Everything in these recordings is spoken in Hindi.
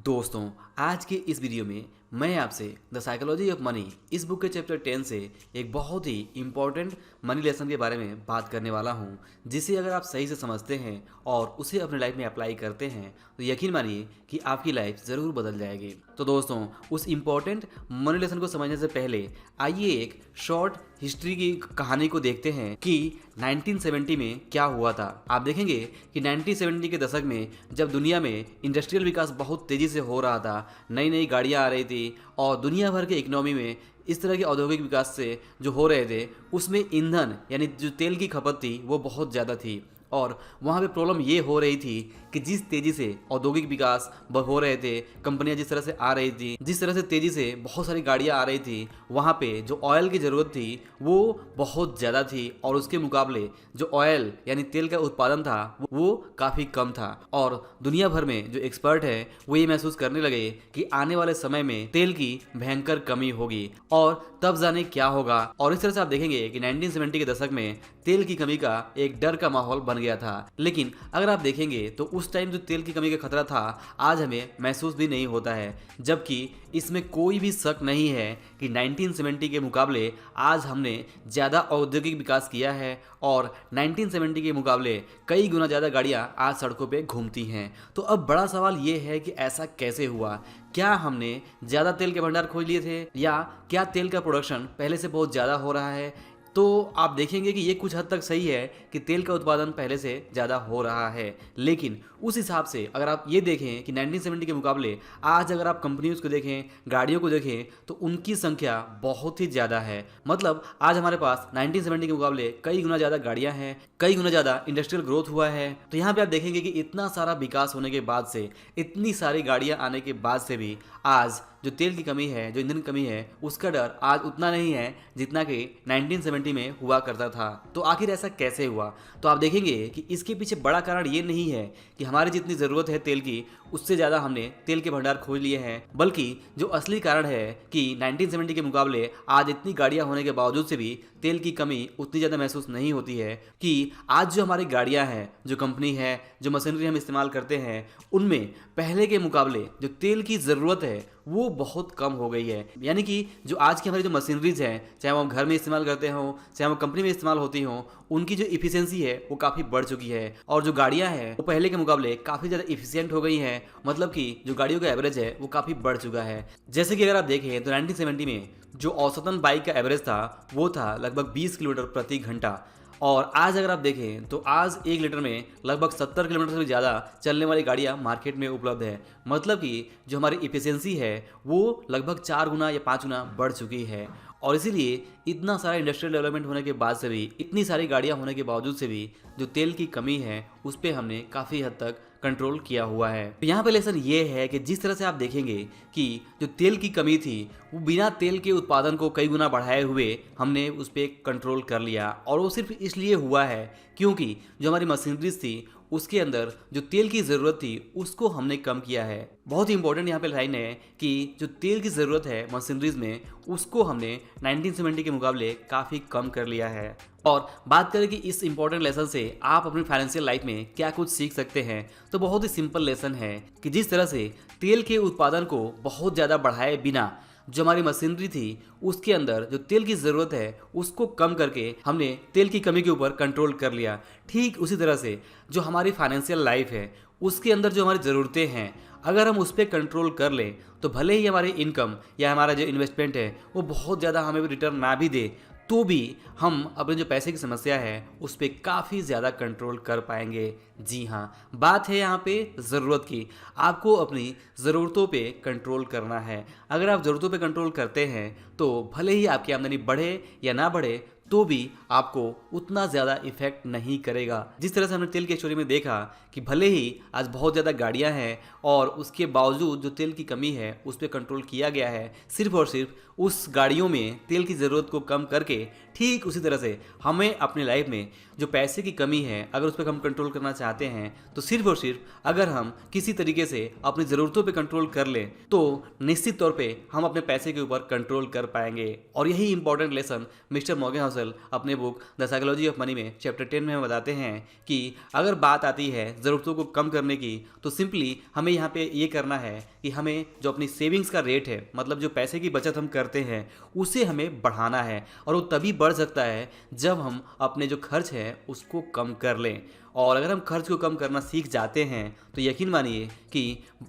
दोस्तों, आज के इस वीडियो में मैं आपसे द साइकोलॉजी ऑफ मनी इस बुक के चैप्टर 10 से एक बहुत ही इम्पॉर्टेंट मनी लेसन के बारे में बात करने वाला हूं, जिसे अगर आप सही से समझते हैं और उसे अपने लाइफ में अप्लाई करते हैं तो यकीन मानिए कि आपकी लाइफ ज़रूर बदल जाएगी। तो दोस्तों, उस इम्पॉर्टेंट मनी लेसन को समझने से पहले आइए एक शॉर्ट हिस्ट्री की कहानी को देखते हैं कि 1970 में क्या हुआ था। आप देखेंगे कि 1970 के दशक में जब दुनिया में इंडस्ट्रियल विकास बहुत तेज़ी से हो रहा था, नई नई गाड़ियाँ आ रही थी और दुनिया भर के इकोनॉमी में इस तरह के औद्योगिक विकास से जो हो रहे थे उसमें ईंधन यानी जो तेल की खपत थी वो बहुत ज़्यादा थी। और वहाँ पे प्रॉब्लम ये हो रही थी कि जिस तेज़ी से औद्योगिक विकास हो रहे थे, कंपनियां जिस तरह से आ रही थी, जिस तरह से तेज़ी से बहुत सारी गाड़ियां आ रही थी, वहाँ पे जो ऑयल की ज़रूरत थी वो बहुत ज़्यादा थी और उसके मुकाबले जो ऑयल यानी तेल का उत्पादन था वो काफ़ी कम था। और दुनिया भर में जो एक्सपर्ट है वो ये महसूस करने लगे कि आने वाले समय में तेल की भयंकर कमी होगी और तब जाने क्या होगा। और इस तरह से आप देखेंगे कि 1970 के दशक में तेल की कमी का एक डर का माहौल बन गया था। लेकिन अगर आप देखेंगे तो उस टाइम जो तेल की कमी का खतरा था आज हमें महसूस भी नहीं होता है, जबकि इसमें कोई भी शक नहीं है कि 1970 के मुकाबले आज हमने ज़्यादा औद्योगिक विकास किया है और 1970 के मुकाबले कई गुना ज़्यादा गाड़ियाँ आज सड़कों पे घूमती हैं। तो अब बड़ा सवाल ये है कि ऐसा कैसे हुआ? क्या हमने ज़्यादा तेल के भंडार खोज लिए थे या क्या तेल का प्रोडक्शन पहले से बहुत ज़्यादा हो रहा है? तो आप देखेंगे कि ये कुछ हद तक सही है कि तेल का उत्पादन पहले से ज़्यादा हो रहा है, लेकिन उस हिसाब से अगर आप ये देखें कि 1970 के मुकाबले आज अगर आप कंपनीज को देखें, गाड़ियों को देखें तो उनकी संख्या बहुत ही ज़्यादा है। मतलब आज हमारे पास 1970 के मुकाबले कई गुना ज़्यादा गाड़ियाँ हैं, कई गुना ज़्यादा इंडस्ट्रियल ग्रोथ हुआ है। तो यहाँ पे आप देखेंगे कि इतना सारा विकास होने के बाद से, इतनी सारी गाड़ियाँ आने के बाद से भी आज जो तेल की कमी है, जो ईंधन की कमी है, उसका डर आज उतना नहीं है जितना कि 1970 में हुआ करता था। तो आखिर ऐसा कैसे हुआ? तो आप देखेंगे कि इसके पीछे बड़ा कारण ये नहीं है कि हमारी जितनी ज़रूरत है तेल की उससे ज़्यादा हमने तेल के भंडार खोज लिए हैं, बल्कि जो असली कारण है कि 1970 के मुकाबले आज इतनी गाड़ियाँ होने के बावजूद से भी तेल की कमी उतनी ज़्यादा महसूस नहीं होती है। कि आज जो हमारी गाड़ियाँ हैं, जो कंपनी है, जो मशीनरी हम इस्तेमाल करते हैं, उनमें पहले के मुकाबले जो तेल की ज़रूरत है वो बहुत कम हो गई है। यानी कि जो आज की हमारी जो मशीनरीज हैं, चाहे वो हम घर में इस्तेमाल करते हों, चाहे वो कंपनी में इस्तेमाल होती हों, उनकी जो इफिशियंसी है वो काफ़ी बढ़ चुकी है और जो गाड़ियां हैं वो पहले के मुकाबले काफ़ी ज़्यादा इफिशियंट हो गई हैं। मतलब कि जो गाड़ियों का एवरेज है वो काफ़ी बढ़ चुका है। जैसे कि अगर आप देखें तो 1970 में जो औसतन बाइक का एवरेज था वो था लगभग 20 किलोमीटर प्रति घंटा, और आज अगर आप देखें तो आज 1 लीटर में लगभग 70 किलोमीटर से भी ज़्यादा चलने वाली गाड़ियाँ मार्केट में उपलब्ध है। मतलब कि जो हमारी इफिशियंसी है वो लगभग 4 गुना या 5 गुना बढ़ चुकी है। और इसीलिए इतना सारा इंडस्ट्रियल डेवलपमेंट होने के बाद से भी, इतनी सारी गाड़ियाँ होने के बावजूद से भी जो तेल की कमी है उस पर हमने काफ़ी हद तक कंट्रोल किया हुआ है। तो यहाँ पे लेसन ये है कि जिस तरह से आप देखेंगे कि जो तेल की कमी थी वो बिना तेल के उत्पादन को कई गुना बढ़ाए हुए हमने उस पर कंट्रोल कर लिया, और वो सिर्फ इसलिए हुआ है क्योंकि जो हमारी मशीनरीज थी उसके अंदर जो तेल की ज़रूरत थी उसको हमने कम किया है। बहुत ही इंपॉर्टेंट यहाँ पे लाइन है कि जो तेल की ज़रूरत है मशीनरीज में उसको हमने 1970 के मुकाबले काफ़ी कम कर लिया है। और बात करें कि इस इंपॉर्टेंट लेसन से आप अपनी फाइनेंशियल लाइफ में क्या कुछ सीख सकते हैं, तो बहुत ही सिंपल लेसन है कि जिस तरह से तेल के उत्पादन को बहुत ज़्यादा बढ़ाए बिना जो हमारी मशीनरी थी उसके अंदर जो तेल की ज़रूरत है उसको कम करके हमने तेल की कमी के ऊपर कंट्रोल कर लिया। ठीक उसी तरह से जो हमारी फाइनेंशियल लाइफ है उसके अंदर जो हमारी ज़रूरतें हैं अगर हम उस पर कंट्रोल कर लें तो भले ही हमारी इनकम या हमारा जो इन्वेस्टमेंट है वो बहुत ज़्यादा हमें रिटर्न ना भी दे, तो भी हम अपने जो पैसे की समस्या है उस पर काफ़ी ज़्यादा कंट्रोल कर पाएंगे। जी हाँ, बात है यहाँ पे ज़रूरत की। आपको अपनी ज़रूरतों पे कंट्रोल करना है। अगर आप ज़रूरतों पे कंट्रोल करते हैं तो भले ही आपकी आमदनी बढ़े या ना बढ़े तो भी आपको उतना ज़्यादा इफेक्ट नहीं करेगा। जिस तरह से हमने तेल की स्टोरी में देखा कि भले ही आज बहुत ज़्यादा गाड़ियां हैं और उसके बावजूद जो तेल की कमी है उस पर कंट्रोल किया गया है सिर्फ और सिर्फ उस गाड़ियों में तेल की ज़रूरत को कम करके। ठीक उसी तरह से हमें अपनी लाइफ में जो पैसे की कमी है अगर उस पर हम कंट्रोल करना चाहते हैं तो सिर्फ और सिर्फ अगर हम किसी तरीके से अपनी ज़रूरतों पे कंट्रोल कर लें तो निश्चित तौर पे हम अपने पैसे के ऊपर कंट्रोल कर पाएंगे। और यही important lesson mister Morgan Housel अपने book the psychology of money में चैप्टर 10 में हमें बताते हैं कि अगर बात आती है ज़रूरतों को कम करने की तो सिंपली हमें यहाँ पे ये करना है कि हमें जो अपनी सेविंग्स का रेट है, मतलब जो पैसे की बचत हम करते हैं, उसे हमें बढ़ाना है। और वो तभी बढ़ सकता है जब हम अपने जो खर्च है उसको कम कर लें। और अगर हम खर्च को कम करना सीख जाते हैं तो यकीन मानिए कि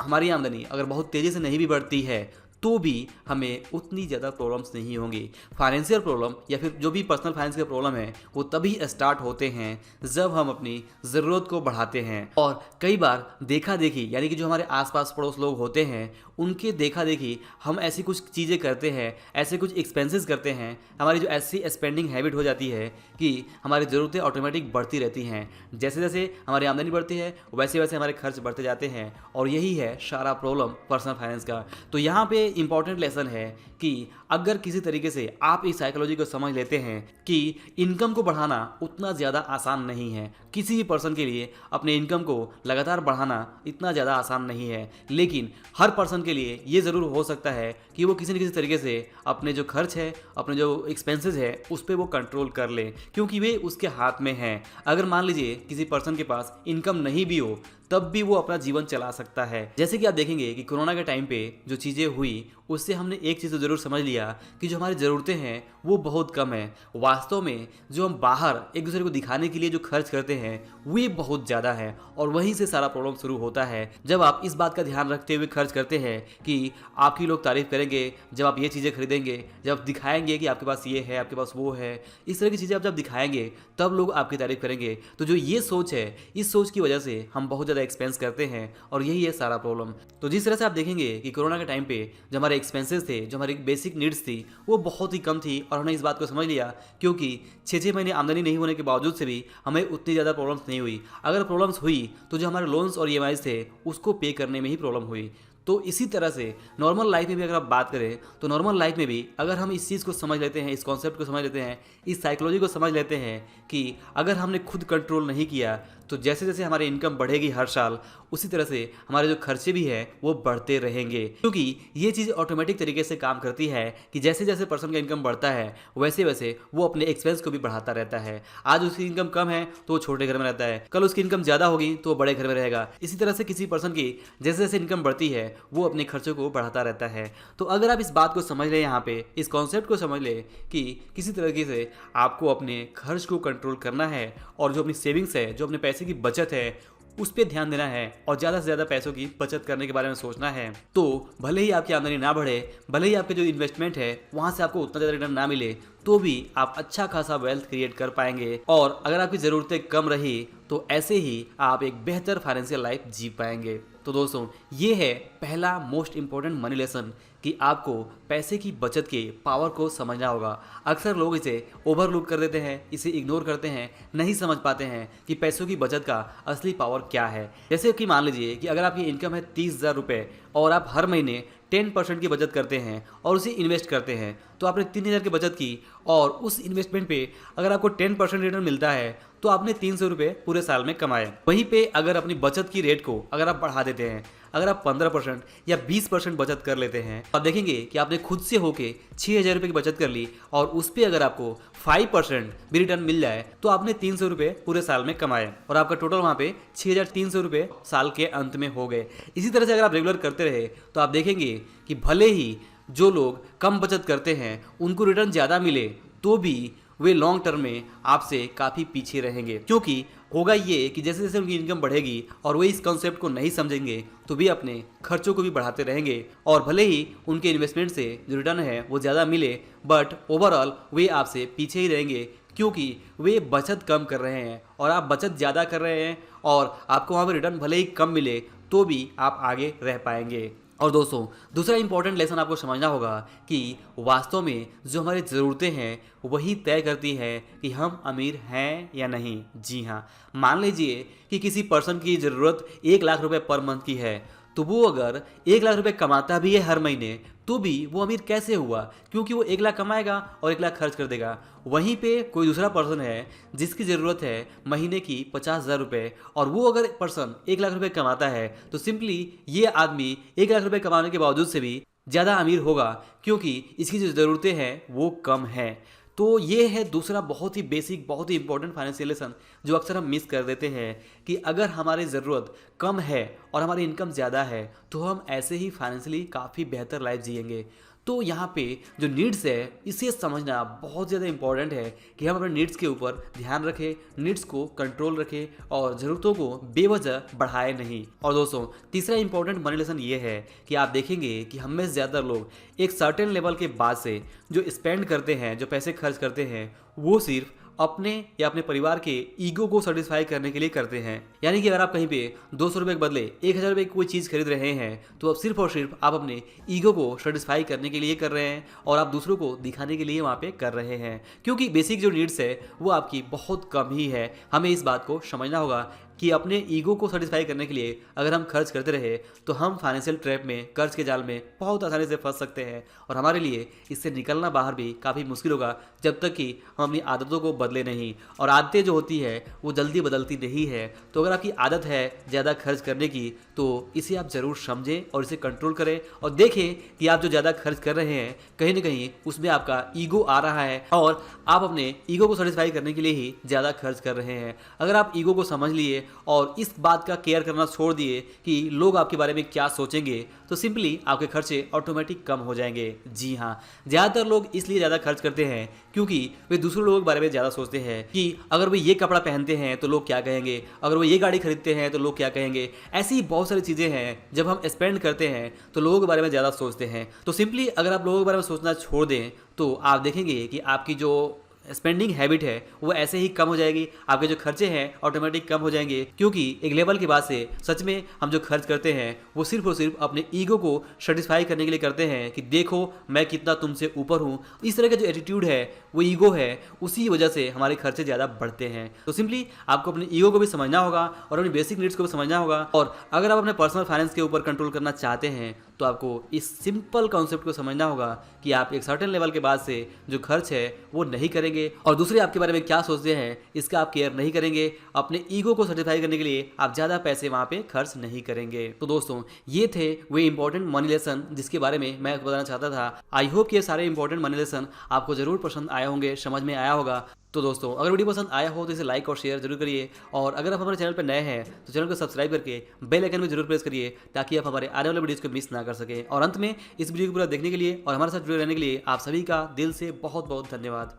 हमारी आमदनी अगर बहुत तेज़ी से नहीं भी बढ़ती है तो भी हमें उतनी ज़्यादा प्रॉब्लम्स नहीं होंगी। फाइनेंशियल प्रॉब्लम या फिर जो भी पर्सनल फाइनेंस के प्रॉब्लम है वो तभी स्टार्ट होते हैं जब हम अपनी ज़रूरत को बढ़ाते हैं। और कई बार देखा देखी यानी कि जो हमारे आसपास पड़ोस लोग होते हैं उनके देखा देखी हम ऐसी कुछ चीज़ें करते हैं, ऐसे कुछ एक्सपेंसेस करते हैं, हमारी जो ऐसी स्पेंडिंग हैबिट हो जाती है कि हमारी ज़रूरतें ऑटोमेटिक बढ़ती रहती हैं। जैसे जैसे हमारी आमदनी बढ़ती है वैसे वैसे हमारे खर्च बढ़ते जाते हैं और यही है सारा प्रॉब्लम पर्सनल फाइनेंस का। तो यहाँ पे इंपॉर्टेंट लेसन है कि अगर किसी तरीके से आप इस साइकोलॉजी को समझ लेते हैं कि इनकम को बढ़ाना उतना ज़्यादा आसान नहीं है, किसी भी पर्सन के लिए अपने इनकम को लगातार बढ़ाना इतना ज़्यादा आसान नहीं है, लेकिन हर पर्सन के लिए ये ज़रूर हो सकता है कि वो किसी न किसी तरीके से अपने जो खर्च है, अपने जो एक्सपेंसेस है उस पर वो कंट्रोल कर ले, क्योंकि वे उसके हाथ में हैं। अगर मान लीजिए किसी पर्सन के पास इनकम नहीं भी हो तब भी वो अपना जीवन चला सकता है। जैसे कि आप देखेंगे कि कोरोना के टाइम पे जो चीज़ें हुई उससे हमने एक चीज़ तो ज़रूर समझ लिया कि जो हमारी ज़रूरतें हैं वो बहुत कम है। वास्तव में जो हम बाहर एक दूसरे को दिखाने के लिए जो खर्च करते हैं वो बहुत ज़्यादा है और वहीं से सारा प्रॉब्लम शुरू होता है। जब आप इस बात का ध्यान रखते हुए खर्च करते हैं कि आपकी लोग तारीफ़ करेंगे जब आप ये चीज़ें खरीदेंगे, जब दिखाएंगे कि आपके पास ये है, आपके पास वो है, इस तरह की चीज़ें आप जब दिखाएंगे तब लोग आपकी तारीफ़ करेंगे। तो जो ये सोच है, इस सोच की वजह से हम बहुत ज़्यादा एक्सपेंस करते हैं और यही है सारा प्रॉब्लम। तो जिस तरह से आप देखेंगे कि कोरोना के टाइम पे जो हमारे एक्सपेंसेस थे, जो हमारी बेसिक नीड्स थी वो बहुत ही कम थी और हमने इस बात को समझ लिया क्योंकि 6-6 महीने आमदनी नहीं होने के बावजूद से भी हमें उतनी ज़्यादा प्रॉब्लम्स नहीं हुई। अगर प्रॉब्लम्स हुई तो जो हमारे लोन्स और ईएमआईज़ थे उसको पे करने में ही प्रॉब्लम हुई। तो इसी तरह से नॉर्मल लाइफ में भी अगर आप बात करें तो नॉर्मल लाइफ में भी अगर हम इस चीज़ को समझ लेते हैं, इस कॉन्सेप्ट को समझ लेते हैं, इस साइकोलॉजी को समझ लेते हैं कि अगर हमने खुद कंट्रोल नहीं किया तो जैसे जैसे हमारी इनकम बढ़ेगी हर साल उसी तरह से हमारे जो खर्चे भी हैं वो बढ़ते रहेंगे। क्योंकि ये चीज़ ऑटोमेटिक तरीके से काम करती है कि जैसे जैसे पर्सन का इनकम बढ़ता है वैसे वैसे वो अपने एक्सपेंस को भी बढ़ाता रहता है। आज उसकी इनकम कम है तो वो छोटे घर में रहता है, कल उसकी इनकम ज़्यादा होगी तो वो बड़े घर में रहेगा। इसी तरह से किसी पर्सन की जैसे जैसे इनकम बढ़ती है वो अपने खर्चों को बढ़ाता रहता है। तो अगर आप इस बात को समझ लें, यहाँ पे इस कॉन्सेप्ट को समझ लें कि किसी तरीके से आपको अपने खर्च को कंट्रोल करना है और जो अपनी सेविंग्स है, जो अपने पैसे की बचत है उस पर ध्यान देना है और ज़्यादा से ज़्यादा पैसों की बचत करने के बारे में सोचना है, तो भले ही आपकी आमदनी ना बढ़े, भले ही आपके जो इन्वेस्टमेंट है वहाँ से आपको उतना ज़्यादा रिटर्न ना मिले, तो भी आप अच्छा खासा वेल्थ क्रिएट कर पाएंगे। और अगर आपकी ज़रूरतें कम रही तो ऐसे ही आप एक बेहतर फाइनेंशियल लाइफ जी पाएंगे। तो दोस्तों ये है पहला मोस्ट इंपॉर्टेंट मनी लेसन कि आपको पैसे की बचत के पावर को समझना होगा। अक्सर लोग इसे ओवरलुक कर देते हैं, इसे इग्नोर करते हैं, नहीं समझ पाते हैं कि पैसों की बचत का असली पावर क्या है। जैसे कि मान लीजिए कि अगर आपकी इनकम है 30,000 रुपये और आप हर महीने 10% की बचत करते हैं और उसे इन्वेस्ट करते हैं, तो आपने 3,000 की बचत की और उस इन्वेस्टमेंट पे अगर आपको 10% रिटर्न मिलता है तो आपने 300 रुपये पूरे साल में कमाए। वहीं पे अगर अपनी बचत की रेट को अगर आप बढ़ा देते हैं, अगर आप 15% या 20% बचत कर लेते हैं, तो आप देखेंगे कि आपने खुद से होके 6,000 रुपये की बचत कर ली और उस पर अगर आपको 5% भी रिटर्न मिल जाए तो आपने 300 रुपये पूरे साल में कमाए और आपका टोटल वहाँ पे 6,300 रुपये साल के अंत में हो गए। इसी तरह से अगर आप रेगुलर करते रहे तो आप देखेंगे कि भले ही जो लोग कम बचत करते हैं उनको रिटर्न ज़्यादा मिले तो भी वे लॉन्ग टर्म में आपसे काफ़ी पीछे रहेंगे। क्योंकि होगा ये कि जैसे जैसे उनकी इनकम बढ़ेगी और वे इस कॉन्सेप्ट को नहीं समझेंगे तो वे अपने खर्चों को भी बढ़ाते रहेंगे और भले ही उनके इन्वेस्टमेंट से जो रिटर्न है वो ज़्यादा मिले बट ओवरऑल वे आपसे पीछे ही रहेंगे क्योंकि वे बचत कम कर रहे हैं और आप बचत ज़्यादा कर रहे हैं और आपको वहाँ पर रिटर्न भले ही कम मिले तो भी आप आगे रह पाएंगे। और दोस्तों दूसरा इंपॉर्टेंट लेसन आपको समझना होगा कि वास्तव में जो हमारी ज़रूरतें हैं वही तय करती है कि हम अमीर हैं या नहीं। जी हाँ, मान लीजिए कि किसी पर्सन की ज़रूरत 1 लाख रुपए पर मंथ की है तो वो अगर 1 लाख रुपए कमाता भी है हर महीने तो भी वो अमीर कैसे हुआ? क्योंकि वो 1 लाख कमाएगा और 1 लाख खर्च कर देगा। वहीं पे कोई दूसरा पर्सन है जिसकी ज़रूरत है महीने की 50,000 रुपये, और वो अगर पर्सन 1 लाख रुपये कमाता है तो सिंपली ये आदमी 1 लाख रुपये कमाने के बावजूद से भी ज़्यादा अमीर होगा, क्योंकि इसकी जो ज़रूरतें हैं वो कम हैं। तो ये है दूसरा बहुत ही बेसिक, बहुत ही इंपॉर्टेंट फाइनेंशियल लेसन जो अक्सर हम मिस कर देते हैं कि अगर हमारी ज़रूरत कम है और हमारी इनकम ज़्यादा है तो हम ऐसे ही फाइनेंशियली काफ़ी बेहतर लाइफ जिएंगे। तो यहाँ पे जो नीड्स है इसे समझना बहुत ज़्यादा इंपॉर्टेंट है कि हम अपने नीड्स के ऊपर ध्यान रखें, नीड्स को कंट्रोल रखें और ज़रूरतों को बेवजह बढ़ाए नहीं। और दोस्तों, तीसरा इंपॉर्टेंट मनी लेसन ये है कि आप देखेंगे कि हम में ज़्यादा लोग एक सर्टेन लेवल के बाद से जो स्पेंड करते हैं, जो पैसे खर्च करते हैं, वो सिर्फ अपने या अपने परिवार के ईगो को सेटिस्फाई करने के लिए करते हैं। यानी कि अगर आप कहीं पे 200 रुपये के बदले 1,000 रुपये की कोई चीज़ खरीद रहे हैं तो अब सिर्फ और सिर्फ आप अपने ईगो को सेटिस्फाई करने के लिए कर रहे हैं और आप दूसरों को दिखाने के लिए वहाँ पे कर रहे हैं, क्योंकि बेसिक जो नीड्स है वो आपकी बहुत कम ही है। हमें इस बात को समझना होगा कि अपने ईगो को सेटिस्फाई करने के लिए अगर हम खर्च करते रहे तो हम फाइनेंशियल ट्रैप में, कर्ज के जाल में बहुत आसानी से फंस सकते हैं और हमारे लिए इससे निकलना बाहर भी काफ़ी मुश्किल होगा जब तक कि हम अपनी आदतों को बदले नहीं। और आदतें जो होती है वो जल्दी बदलती नहीं है। तो अगर आपकी आदत है ज़्यादा खर्च करने की तो इसे आप ज़रूर समझें और इसे कंट्रोल करें और देखें कि आप जो ज़्यादा खर्च कर रहे हैं कहीं ना कहीं उसमें आपका ईगो आ रहा है और आप अपने ईगो को सेटिस्फाई करने के लिए ही ज़्यादा खर्च कर रहे हैं। अगर आप ईगो को समझ लिए और इस बात का केयर करना छोड़ दिए कि लोग आपके बारे में क्या सोचेंगे तो सिंपली आपके खर्चे ऑटोमेटिक कम हो जाएंगे। जी हाँ, ज़्यादातर लोग इसलिए ज़्यादा खर्च करते हैं क्योंकि वे दूसरे लोगों के बारे में ज़्यादा सोचते हैं कि अगर वे ये कपड़ा पहनते हैं तो लोग क्या कहेंगे, अगर वो ये गाड़ी खरीदते हैं तो लोग क्या कहेंगे। ऐसी बहुत सारी चीज़ें हैं जब हम स्पेंड करते हैं तो लोगों के बारे में ज़्यादा सोचते हैं। तो सिंपली अगर आप लोगों के बारे में सोचना छोड़ दें तो आप देखेंगे कि आपकी जो स्पेंडिंग हैबिट है वो ऐसे ही कम हो जाएगी, आपके जो खर्चे हैं ऑटोमेटिक कम हो जाएंगे, क्योंकि एक लेवल के बाद से सच में हम जो खर्च करते हैं वो सिर्फ और सिर्फ अपने ईगो को सेटिस्फाई करने के लिए करते हैं कि देखो मैं कितना तुमसे ऊपर हूँ। इस तरह का जो एटीट्यूड है वो ईगो है, उसी वजह से हमारे खर्चे ज़्यादा बढ़ते हैं। तो सिंपली आपको अपने ईगो को भी समझना होगा और अपनी बेसिक नीड्स को भी समझना होगा। और अगर आप अपने पर्सनल फाइनेंस के ऊपर कंट्रोल करना चाहते हैं तो आपको इस सिंपल कॉन्सेप्ट को समझना होगा कि आप एक सर्टेन लेवल के बाद से जो खर्च है वो नहीं करेंगे और दूसरे आपके बारे में क्या सोचते हैं इसका आप केयर नहीं करेंगे। अपने ईगो को सेटिस्फाई करने के लिए आप ज़्यादा पैसे वहाँ पे खर्च नहीं करेंगे। तो दोस्तों, ये थे वे इंपॉर्टेंट मनी लेसन जिसके बारे में मैं आपको बताना चाहता था। आई होप कि ये सारे इंपॉर्टेंट मनी लेसन आपको जरूर पसंद आए होंगे, समझ में आया होगा। तो दोस्तों, अगर वीडियो पसंद आया हो तो इसे लाइक और शेयर जरूर करिए और अगर आप हमारे चैनल पर नए हैं तो चैनल को सब्सक्राइब करके बेल आइकन में जरूर प्रेस करिए ताकि आप हमारे आने वाले वीडियोस को मिस ना कर सकें। और अंत में इस वीडियो को पूरा देखने के लिए और हमारे साथ जुड़े रहने के लिए आप सभी का दिल से बहुत बहुत धन्यवाद।